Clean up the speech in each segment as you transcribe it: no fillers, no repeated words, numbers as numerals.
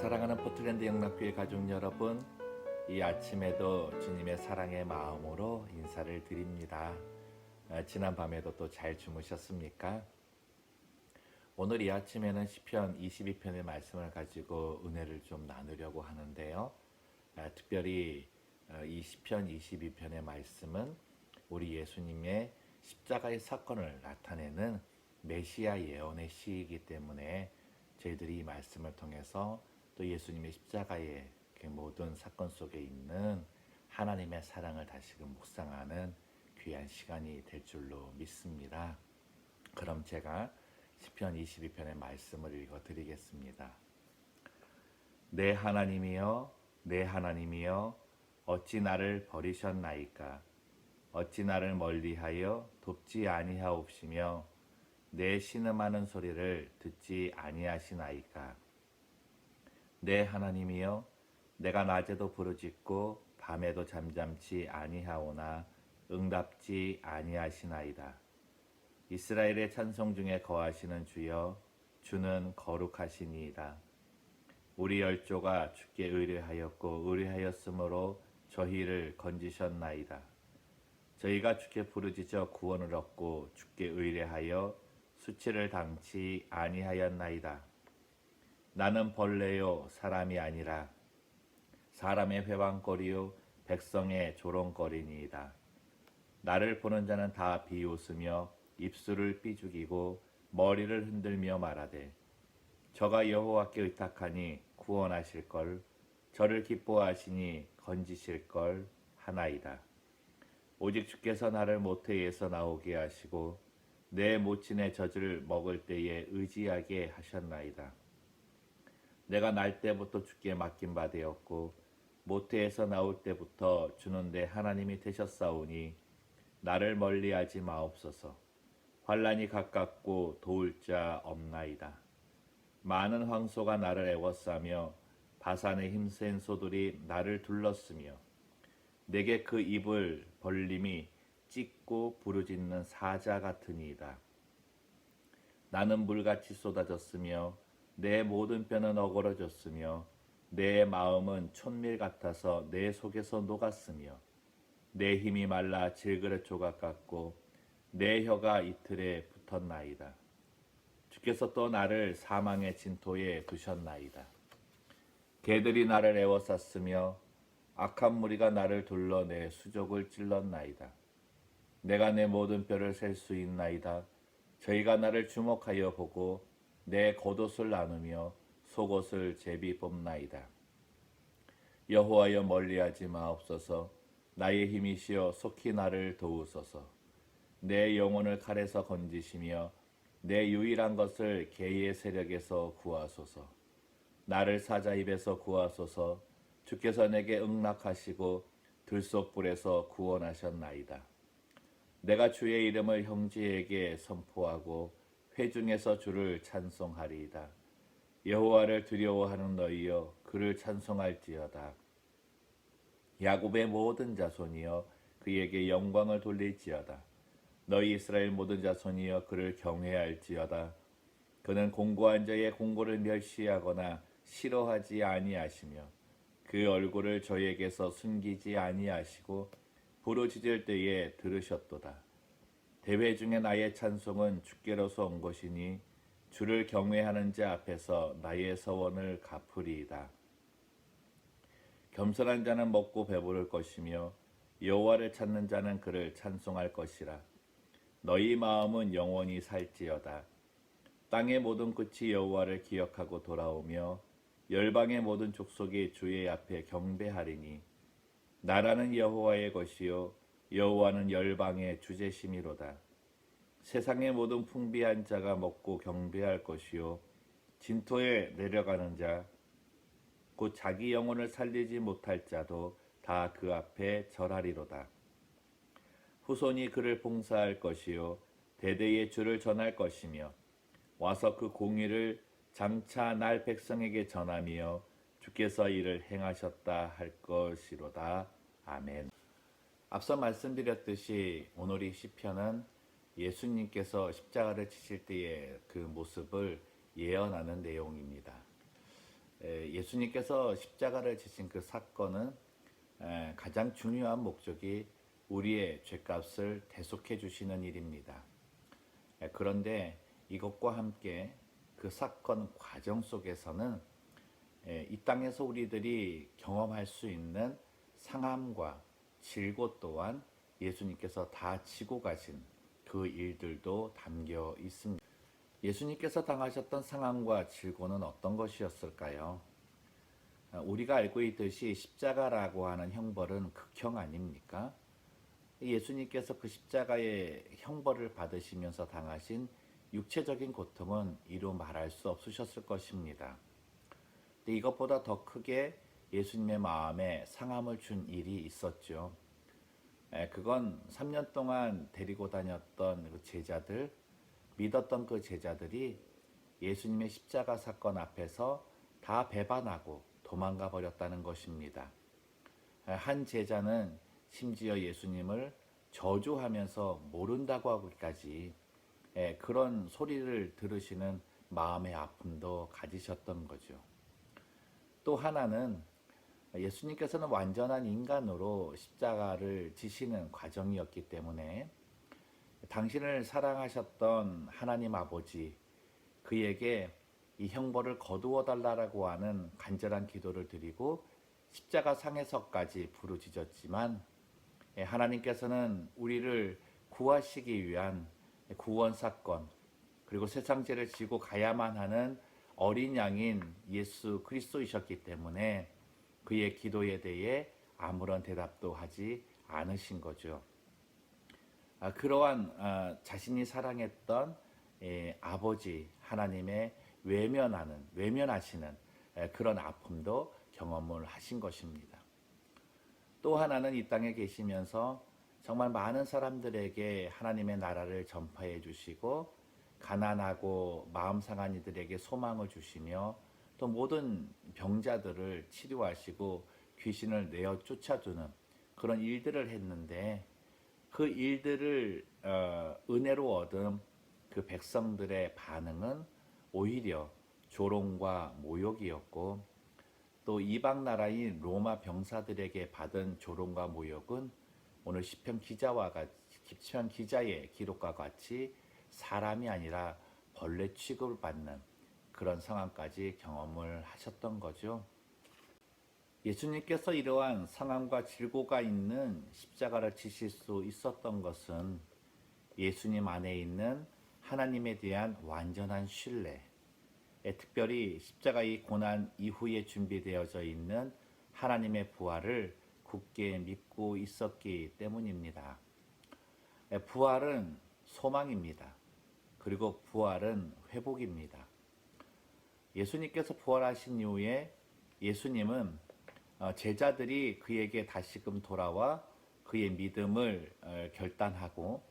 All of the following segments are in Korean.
사랑하는 포틀랜드 영락교회 가족 여러분, 이 아침에도 주님의 사랑의 마음으로 인사를 드립니다. 지난 밤에도 또 잘 주무셨습니까? 오늘 이 아침에는 시편 22편의 말씀을 가지고 은혜를 좀 나누려고 하는데요. 특별히 이 시편 22편의 말씀은 우리 예수님의 십자가의 사건을 나타내는 메시아 예언의 시이기 때문에 저희들이 이 말씀을 통해서 또 예수님의 십자가의 그 모든 사건 속에 있는 하나님의 사랑을 다시금 묵상하는 귀한 시간이 될 줄로 믿습니다. 그럼 제가 시편 22편의 말씀을 읽어드리겠습니다. 내 하나님이여, 내 하나님이여, 어찌 나를 버리셨나이까? 어찌 나를 멀리하여 돕지 아니하옵시며 내 신음하는 소리를 듣지 아니하시나이까? 내 하나님이여, 내가 낮에도 부르짖고 밤에도 잠잠치 아니하오나 응답지 아니하시나이다. 이스라엘의 찬송 중에 거하시는 주여, 주는 거룩하시니이다. 우리 열조가 주께 의뢰하였고 의뢰하였으므로 저희를 건지셨나이다. 저희가 주께 부르짖어 구원을 얻고 주께 의뢰하여 수치를 당치 아니하였나이다. 나는 벌레요 사람이 아니라 사람의 회방거리요 백성의 조롱거리니이다. 나를 보는 자는 다 비웃으며 입술을 삐죽이고 머리를 흔들며 말하되 저가 여호와께 의탁하니 구원하실걸, 저를 기뻐하시니 건지실걸 하나이다. 오직 주께서 나를 모태에서 나오게 하시고 내 모친의 젖을 먹을 때에 의지하게 하셨나이다. 내가 날 때부터 주께 맡긴 바 되었고 모태에서 나올 때부터 주는 내 하나님이 되셨사오니 나를 멀리하지 마옵소서. 환난이 가깝고 도울 자 없나이다. 많은 황소가 나를 애워싸며 바산의 힘센 소들이 나를 둘렀으며 내게 그 입을 벌림이 찢고 부르짖는 사자 같으니이다. 나는 물같이 쏟아졌으며 내 모든 뼈는 어그러졌으며 내 마음은 촛밀 같아서 내 속에서 녹았으며 내 힘이 말라 질그릇 조각 같고 내 혀가 이틀에 붙었나이다. 주께서 또 나를 사망의 진토에 두셨나이다. 개들이 나를 애워쌌으며 악한 무리가 나를 둘러 내 수족을 찔렀나이다. 내가 내 모든 뼈를 셀 수 있나이다. 저희가 나를 주목하여 보고 내 겉옷을 나누며 속옷을 제비 뽑나이다. 여호와여 멀리하지 마옵소서. 나의 힘이시여 속히 나를 도우소서. 내 영혼을 칼에서 건지시며 내 유일한 것을 개의 세력에서 구하소서. 나를 사자 입에서 구하소서. 주께서 내게 응낙하시고 들소불에서 구원하셨나이다. 내가 주의 이름을 형제에게 선포하고 회중에서 주를 찬송하리이다. 여호와를 두려워하는 너희여 그를 찬송할지어다. 야곱의 모든 자손이여 그에게 영광을 돌릴지어다. 너희 이스라엘 모든 자손이여 그를 경외할지어다. 그는 공고한 자의 공고를 멸시하거나 싫어하지 아니하시며 그 얼굴을 저에게서 숨기지 아니하시고 부르짖을 때에 들으셨도다. 대회 중에 나의 찬송은 주께로서 온 것이니 주를 경외하는 자 앞에서 나의 서원을 갚으리이다. 겸손한 자는 먹고 배부를 것이며 여호와를 찾는 자는 그를 찬송할 것이라. 너희 마음은 영원히 살지어다. 땅의 모든 끝이 여호와를 기억하고 돌아오며 열방의 모든 족속이 주의 앞에 경배하리니 나라는 여호와의 것이요 여호와는 열방의 주제심이로다. 세상의 모든 풍비한 자가 먹고 경배할 것이요 진토에 내려가는 자 곧 자기 영혼을 살리지 못할 자도 다 그 앞에 절하리로다. 후손이 그를 봉사할 것이요 대대의 주를 전할 것이며 와서 그 공의를 장차 날 백성에게 전하며 주께서 이를 행하셨다 할 것이로다. 아멘. 앞서 말씀드렸듯이 오늘 이 시편은 예수님께서 십자가를 지실 때의 그 모습을 예언하는 내용입니다. 예수님께서 십자가를 지신 그 사건은 가장 중요한 목적이 우리의 죄값을 대속해 주시는 일입니다. 그런데 이것과 함께 그 사건 과정 속에서는 이 땅에서 우리들이 경험할 수 있는 상함과 질고 또한 예수님께서 다 지고 가신 그 일들도 담겨 있습니다. 예수님께서 당하셨던 상함과 질고는 어떤 것이었을까요? 우리가 알고 있듯이 십자가라고 하는 형벌은 극형 아닙니까? 예수님께서 그 십자가의 형벌을 받으시면서 당하신 육체적인 고통은 이루 말할 수 없으셨을 것입니다. 근데 이것보다 더 크게 예수님의 마음에 상함을 준 일이 있었죠. 그건 3년 동안 데리고 다녔던 그 제자들, 믿었던 그 제자들이 예수님의 십자가 사건 앞에서 다 배반하고 도망가 버렸다는 것입니다. 한 제자는 심지어 예수님을 저주하면서 모른다고 하기까지 그런 소리를 들으시는 마음의 아픔도 가지셨던 거죠. 또 하나는 예수님께서는 완전한 인간으로 십자가를 지시는 과정이었기 때문에 당신을 사랑하셨던 하나님 아버지, 그에게 이 형벌을 거두어 달라고 하는 간절한 기도를 드리고 십자가 상에서까지 부르짖었지만 하나님께서는 우리를 구하시기 위한 구원 사건, 그리고 세상 죄를 지고 가야만 하는 어린 양인 예수 그리스도이셨기 때문에 그의 기도에 대해 아무런 대답도 하지 않으신 거죠. 그러한 자신이 사랑했던 아버지 하나님의 외면하시는 그런 아픔도 경험을 하신 것입니다. 또 하나는 이 땅에 계시면서 정말 많은 사람들에게 하나님의 나라를 전파해 주시고 가난하고 마음 상한 이들에게 소망을 주시며 또 모든 병자들을 치료하시고 귀신을 내어 쫓아주는 그런 일들을 했는데 그 일들을 은혜로 얻은 그 백성들의 반응은 오히려 조롱과 모욕이었고 또 이방 나라인 로마 병사들에게 받은 조롱과 모욕은 오늘 시편 기자의 기록과 같이 사람이 아니라 벌레 취급을 받는 그런 상황까지 경험을 하셨던 거죠. 예수님께서 이러한 상함과 질고가 있는 십자가를 지실 수 있었던 것은 예수님 안에 있는 하나님에 대한 완전한 신뢰, 특별히 십자가의 고난 이후에 준비되어져 있는 하나님의 부활을 굳게 믿고 있었기 때문입니다. 부활은 소망입니다. 그리고 부활은 회복입니다. 예수님께서 부활하신 이후에 예수님은 제자들이 그에게 다시금 돌아와 그의 믿음을 결단하고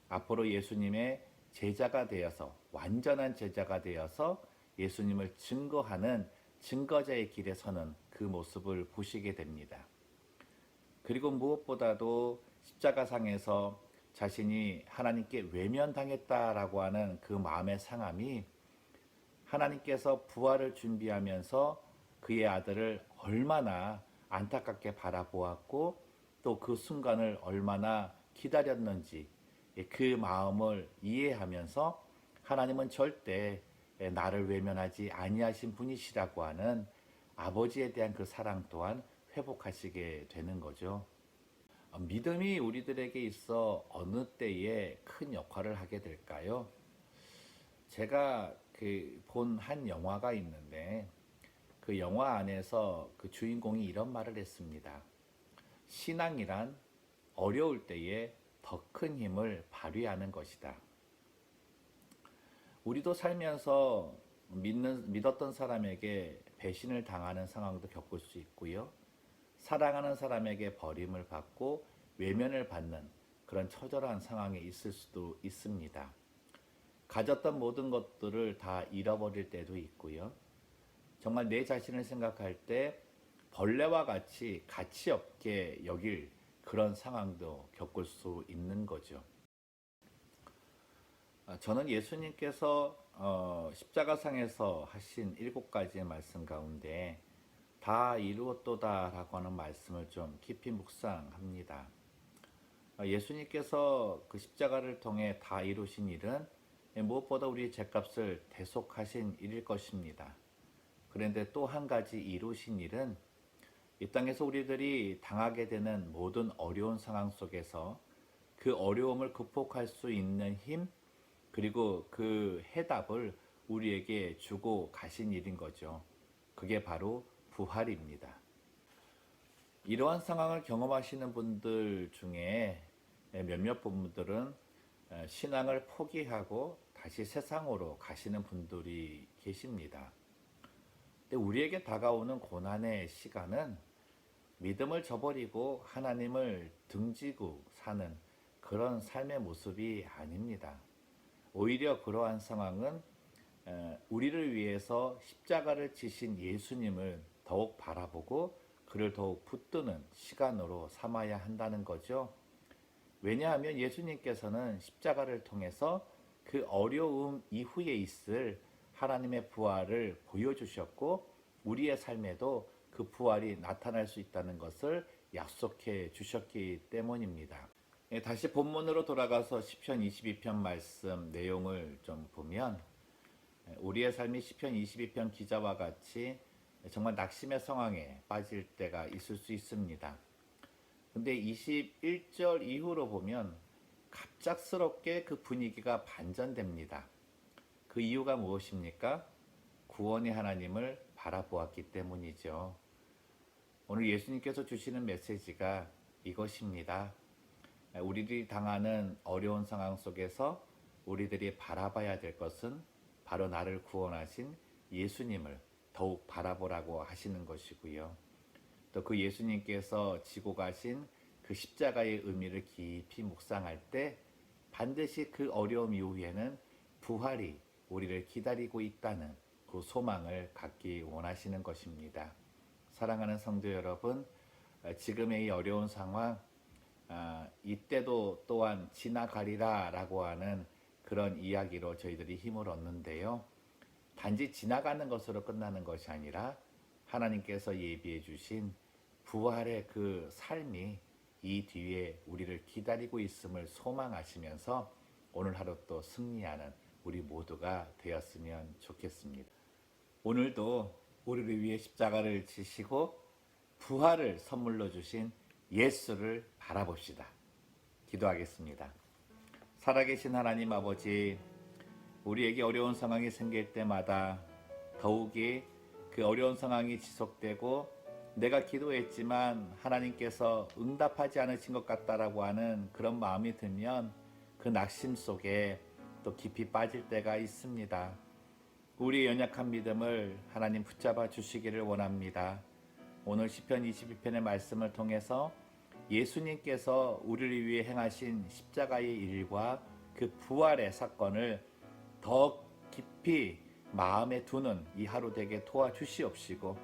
앞으로 예수님의 제자가 되어서 완전한 제자가 되어서 예수님을 증거하는 증거자의 길에 서는 그 모습을 보시게 됩니다. 그리고 무엇보다도 십자가상에서 자신이 하나님께 외면당했다라고 하는 그 마음의 상함이 하나님께서 부활을 준비하면서 그의 아들을 얼마나 안타깝게 바라보았고 또 그 순간을 얼마나 기다렸는지 그 마음을 이해하면서 하나님은 절대 나를 외면하지 아니하신 분이시라고 하는 아버지에 대한 그 사랑 또한 회복하시게 되는 거죠. 믿음이 우리들에게 있어 어느 때에 큰 역할을 하게 될까요? 제가 본 한 영화가 있는데 그 영화 안에서 그 주인공이 이런 말을 했습니다. 신앙이란 어려울 때에 더 큰 힘을 발휘하는 것이다. 우리도 살면서 믿었던 사람에게 배신을 당하는 상황도 겪을 수 있고요. 사랑하는 사람에게 버림을 받고 외면을 받는 그런 처절한 상황에 있을 수도 있습니다. 가졌던 모든 것들을 다 잃어버릴 때도 있고요. 정말 내 자신을 생각할 때 벌레와 같이 가치 없게 여길 그런 상황도 겪을 수 있는 거죠. 저는 예수님께서 십자가상에서 하신 7가지의 말씀 가운데 다 이루었도다라고 하는 말씀을 좀 깊이 묵상합니다. 예수님께서 그 십자가를 통해 다 이루신 일은 무엇보다 우리의 죄값을 대속하신 일일 것입니다. 그런데 또 한 가지 이루신 일은 이 땅에서 우리들이 당하게 되는 모든 어려운 상황 속에서 그 어려움을 극복할 수 있는 힘, 그리고 그 해답을 우리에게 주고 가신 일인 거죠. 그게 바로 부활입니다. 이러한 상황을 경험하시는 분들 중에 몇몇 분들은 신앙을 포기하고 다시 세상으로 가시는 분들이 계십니다. 근데 우리에게 다가오는 고난의 시간은 믿음을 저버리고 하나님을 등지고 사는 그런 삶의 모습이 아닙니다. 오히려 그러한 상황은 우리를 위해서 십자가를 지신 예수님을 더욱 바라보고 그를 더욱 붙드는 시간으로 삼아야 한다는 거죠. 왜냐하면 예수님께서는 십자가를 통해서 그 어려움 이후에 있을 하나님의 부활을 보여주셨고 우리의 삶에도 그 부활이 나타날 수 있다는 것을 약속해 주셨기 때문입니다. 다시 본문으로 돌아가서 시편 22편 말씀 내용을 좀 보면 우리의 삶이 시편 22편 기자와 같이 정말 낙심의 상황에 빠질 때가 있을 수 있습니다. 근데 21절 이후로 보면 갑작스럽게 그 분위기가 반전됩니다. 그 이유가 무엇입니까? 구원의 하나님을 바라보았기 때문이죠. 오늘 예수님께서 주시는 메시지가 이것입니다. 우리들이 당하는 어려운 상황 속에서 우리들이 바라봐야 될 것은 바로 나를 구원하신 예수님을 더욱 바라보라고 하시는 것이고요. 또 그 예수님께서 지고 가신 그 십자가의 의미를 깊이 묵상할 때 반드시 그 어려움 이후에는 부활이 우리를 기다리고 있다는 그 소망을 갖기 원하시는 것입니다. 사랑하는 성도 여러분, 지금의 이 어려운 상황, 이때도 또한 지나가리라 라고 하는 그런 이야기로 저희들이 힘을 얻는데요. 단지 지나가는 것으로 끝나는 것이 아니라 하나님께서 예비해 주신 부활의 그 삶이 이 뒤에 우리를 기다리고 있음을 소망하시면서 오늘 하루 또 승리하는 우리 모두가 되었으면 좋겠습니다. 오늘도 우리를 위해 십자가를 지시고 부활을 선물로 주신 예수를 바라봅시다. 기도하겠습니다. 살아계신 하나님 아버지, 우리에게 어려운 상황이 생길 때마다 더욱이 그 어려운 상황이 지속되고 내가 기도했지만 하나님께서 응답하지 않으신 것 같다라고 하는 그런 마음이 들면 그 낙심 속에 또 깊이 빠질 때가 있습니다. 우리의 연약한 믿음을 하나님 붙잡아 주시기를 원합니다. 오늘 시편 22편의 말씀을 통해서 예수님께서 우리를 위해 행하신 십자가의 일과 그 부활의 사건을 더 깊이 마음에 두는 이 하루 되게 도와주시옵시고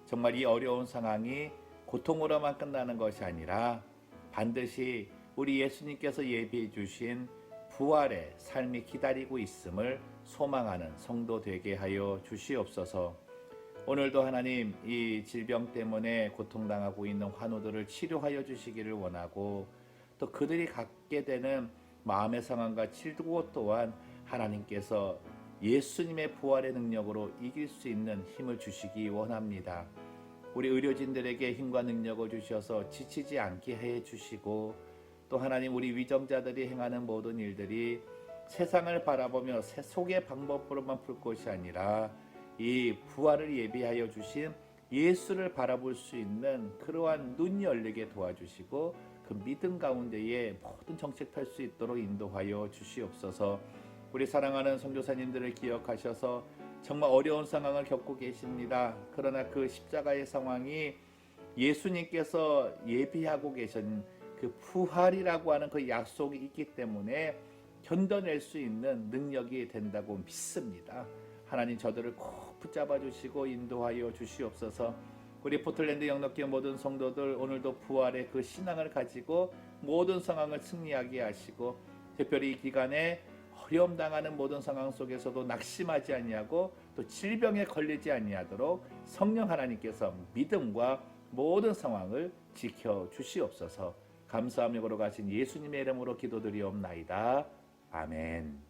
정말 이 어려운 상황이 고통으로만 끝나는 것이 아니라 반드시 우리 예수님께서 예비해 주신 부활의 삶이 기다리고 있음을 소망하는 성도 되게 하여 주시옵소서. 오늘도 하나님 이 질병 때문에 고통당하고 있는 환우들을 치료하여 주시기를 원하고 또 그들이 갖게 되는 마음의 상황과 질투고 또한 하나님께서 예수님의 부활의 능력으로 이길 수 있는 힘을 주시기 원합니다. 우리 의료진들에게 힘과 능력을 주셔서 지치지 않게 해 주시고 또 하나님 우리 위정자들이 행하는 모든 일들이 세상을 바라보며 세속의 방법으로만 풀 것이 아니라 이 부활을 예비하여 주신 예수를 바라볼 수 있는 그러한 눈이 열리게 도와주시고 그 믿음 가운데에 모든 정책 펼 수 있도록 인도하여 주시옵소서. 우리 사랑하는 선교사님들을 기억하셔서 정말 어려운 상황을 겪고 계십니다. 그러나 그 십자가의 상황이 예수님께서 예비하고 계신 그 부활이라고 하는 그 약속이 있기 때문에 견뎌낼 수 있는 능력이 된다고 믿습니다. 하나님 저들을 꼭 붙잡아 주시고 인도하여 주시옵소서. 우리 포틀랜드 영덕교회 모든 성도들 오늘도 부활의 그 신앙을 가지고 모든 상황을 승리하게 하시고 특별히 이 기간에 어려움 당하는 모든 상황 속에서도 낙심하지 아니하고 또 질병에 걸리지 아니하도록 성령 하나님께서 믿음과 모든 상황을 지켜 주시옵소서. 감사하며 걸어가신 예수님의 이름으로 기도드리옵나이다. 아멘.